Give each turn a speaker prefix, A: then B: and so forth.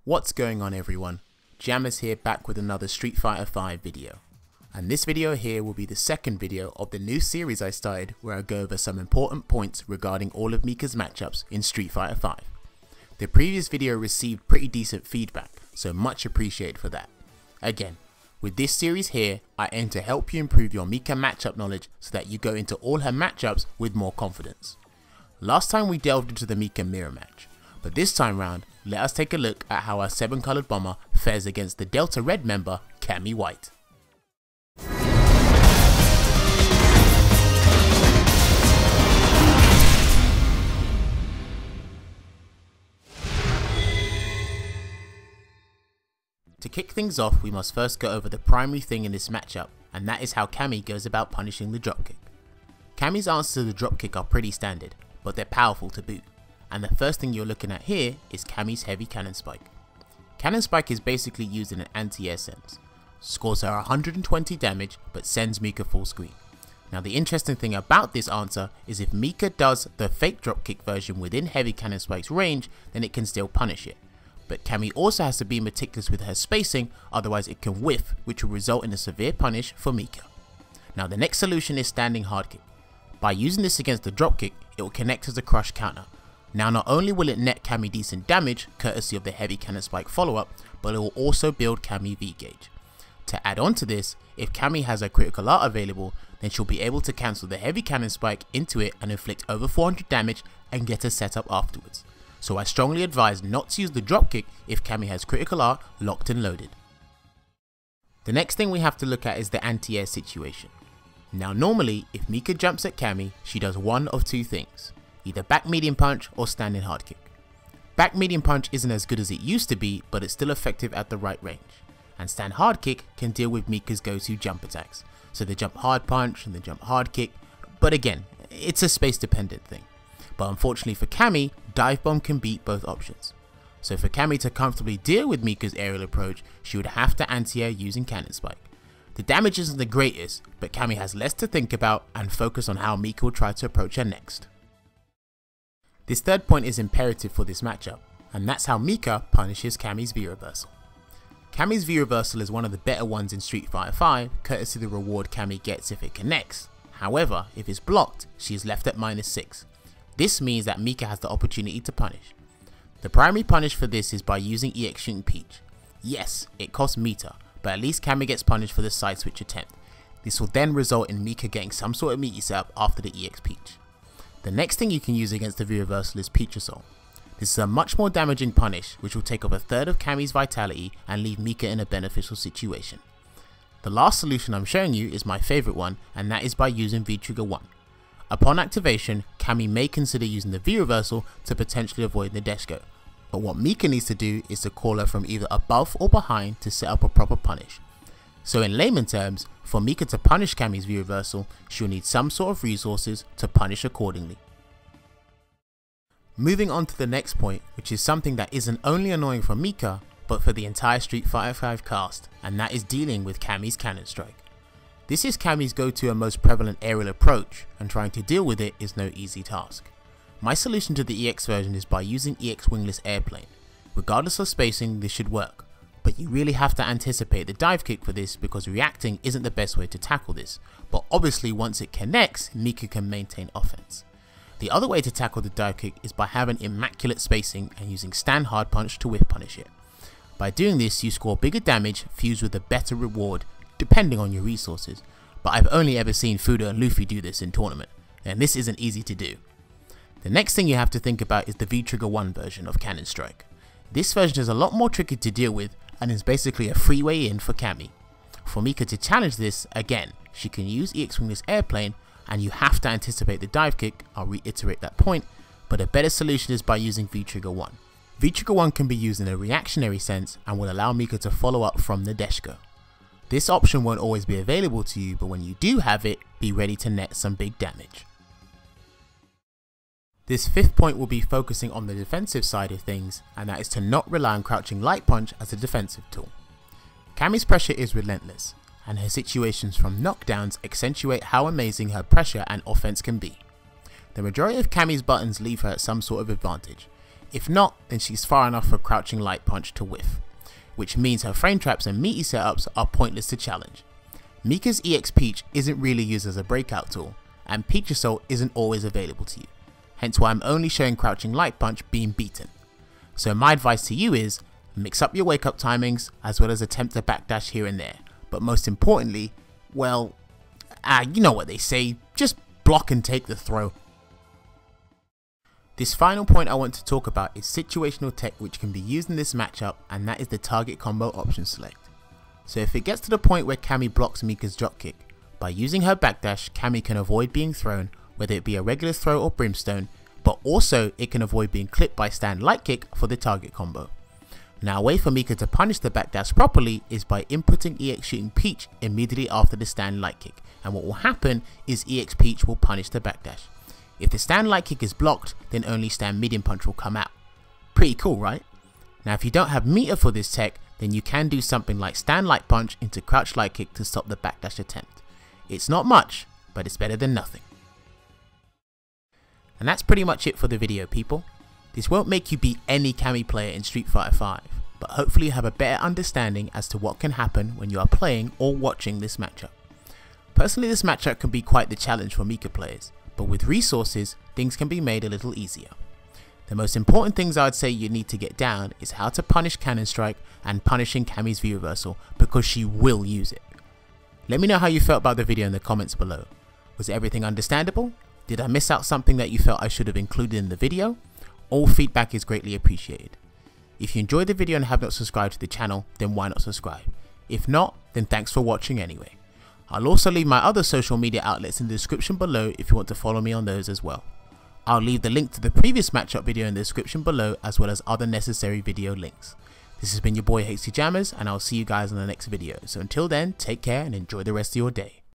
A: What's going on everyone? Jammers here, back with another Street Fighter V video. And this video here will be the second video of the new series I started where I go over some important points regarding all of Mika's matchups in Street Fighter V. The previous video received pretty decent feedback, so much appreciated for that. Again, with this series here, I aim to help you improve your Mika matchup knowledge so that you go into all her matchups with more confidence. Last time we delved into the Mika mirror match, but this time round, let us take a look at how our 7-colored bomber fares against the Delta Red member, Cammy White. To kick things off, we must first go over the primary thing in this matchup, and that is how Cammy goes about punishing the dropkick. Cammy's answers to the dropkick are pretty standard, but they're powerful to boot. And the first thing you're looking at here is Cammy's heavy cannon spike. Cannon spike is basically used in an anti-air sense. Scores her 120 damage but sends Mika full screen. Now the interesting thing about this answer is if Mika does the fake dropkick version within heavy cannon spike's range, then it can still punish it. But Cammy also has to be meticulous with her spacing, otherwise it can whiff, which will result in a severe punish for Mika. Now the next solution is standing hard kick. By using this against the dropkick, it will connect as a crush counter. Now not only will it net Cammy decent damage, courtesy of the heavy cannon spike follow up, but it will also build Cammy V gauge. To add on to this, if Cammy has a critical art available, then she'll be able to cancel the heavy cannon spike into it and inflict over 400 damage and get a setup afterwards. So I strongly advise not to use the dropkick if Cammy has critical art locked and loaded. The next thing we have to look at is the anti-air situation. Now normally, if Mika jumps at Cammy, she does one of two things, either back medium punch or standing hard kick. Back medium punch isn't as good as it used to be, but it's still effective at the right range. And stand hard kick can deal with Mika's go-to jump attacks, so the jump hard punch and the jump hard kick, but again, it's a space dependent thing. But unfortunately for Cammy, dive bomb can beat both options. So for Cammy to comfortably deal with Mika's aerial approach, she would have to anti-air using cannon spike. The damage isn't the greatest, but Cammy has less to think about and focus on how Mika will try to approach her next. This third point is imperative for this matchup, and that's how Mika punishes Cammy's V reversal. Cammy's V reversal is one of the better ones in Street Fighter V, courtesy of the reward Cammy gets if it connects. However, if it's blocked, she is left at -6. This means that Mika has the opportunity to punish. The primary punish for this is by using EX Shooting Peach. Yes, it costs meter, but at least Cammy gets punished for the side switch attempt. This will then result in Mika getting some sort of meaty setup after the EX Peach. The next thing you can use against the V reversal is Peach Assault. This is a much more damaging punish which will take off a third of Cammy's vitality and leave Mika in a beneficial situation. The last solution I'm showing you is my favourite one, and that is by using V-Trigger 1. Upon activation, Cammy may consider using the V reversal to potentially avoid the Disgaea, but what Mika needs to do is to call her from either above or behind to set up a proper punish. So in layman terms, for Mika to punish Cammy's V reversal, she'll need some sort of resources to punish accordingly. Moving on to the next point, which is something that isn't only annoying for Mika, but for the entire Street Fighter V cast, and that is dealing with Cammy's cannon strike. This is Cammy's go-to and most prevalent aerial approach, and trying to deal with it is no easy task. My solution to the EX version is by using EX wingless airplane. Regardless of spacing, this should work, but you really have to anticipate the dive kick for this because reacting isn't the best way to tackle this, but obviously once it connects, Mika can maintain offense. The other way to tackle the dive kick is by having immaculate spacing and using stand hard punch to whiff punish it. By doing this, you score bigger damage fused with a better reward, depending on your resources, but I've only ever seen Fuda and Luffy do this in tournament, and this isn't easy to do. The next thing you have to think about is the V-Trigger 1 version of Cannon Strike. This version is a lot more tricky to deal with and is basically a free way in for Cammy. For Mika to challenge this, again, she can use EX wingless airplane, and you have to anticipate the dive kick, I'll reiterate that point, but a better solution is by using V-Trigger 1. V-Trigger 1 can be used in a reactionary sense and will allow Mika to follow up from the Disgaea. This option won't always be available to you, but when you do have it, be ready to net some big damage. This fifth point will be focusing on the defensive side of things, and that is to not rely on crouching light punch as a defensive tool. Cammy's pressure is relentless, and her situations from knockdowns accentuate how amazing her pressure and offense can be. The majority of Cammy's buttons leave her at some sort of advantage. If not, then she's far enough for crouching light punch to whiff, which means her frame traps and meaty setups are pointless to challenge. Mika's EX Peach isn't really used as a breakout tool, and Peach Assault isn't always available to you, hence why I'm only showing crouching light punch being beaten. So my advice to you is, mix up your wake up timings as well as attempt a backdash here and there, but most importantly, well, you know what they say, just block and take the throw. This final point I want to talk about is situational tech which can be used in this matchup, and that is the target combo option select. So if it gets to the point where Cammy blocks Mika's dropkick, by using her backdash, Cammy can avoid being thrown, whether it be a regular throw or brimstone, but also it can avoid being clipped by stand light kick for the target combo. Now, a way for Mika to punish the backdash properly is by inputting EX shooting Peach immediately after the stand light kick, and what will happen is EX Peach will punish the backdash. If the stand light kick is blocked, then only stand medium punch will come out. Pretty cool, right? Now if you don't have meter for this tech, then you can do something like stand light punch into crouch light kick to stop the backdash attempt. It's not much, but it's better than nothing. And that's pretty much it for the video, people. This won't make you beat any Cammy player in Street Fighter V, but hopefully you have a better understanding as to what can happen when you are playing or watching this matchup. Personally, this matchup can be quite the challenge for Mika players, but with resources, things can be made a little easier. The most important things I'd say you need to get down is how to punish Cannon Strike and punishing Cammy's V reversal, because she will use it. Let me know how you felt about the video in the comments below. Was everything understandable? Did I miss out something that you felt I should have included in the video? All feedback is greatly appreciated. If you enjoyed the video and have not subscribed to the channel, then why not subscribe? If not, then thanks for watching anyway. I'll also leave my other social media outlets in the description below if you want to follow me on those as well. I'll leave the link to the previous matchup video in the description below, as well as other necessary video links. This has been your boy HC Jammers, and I'll see you guys in the next video. So until then, take care and enjoy the rest of your day.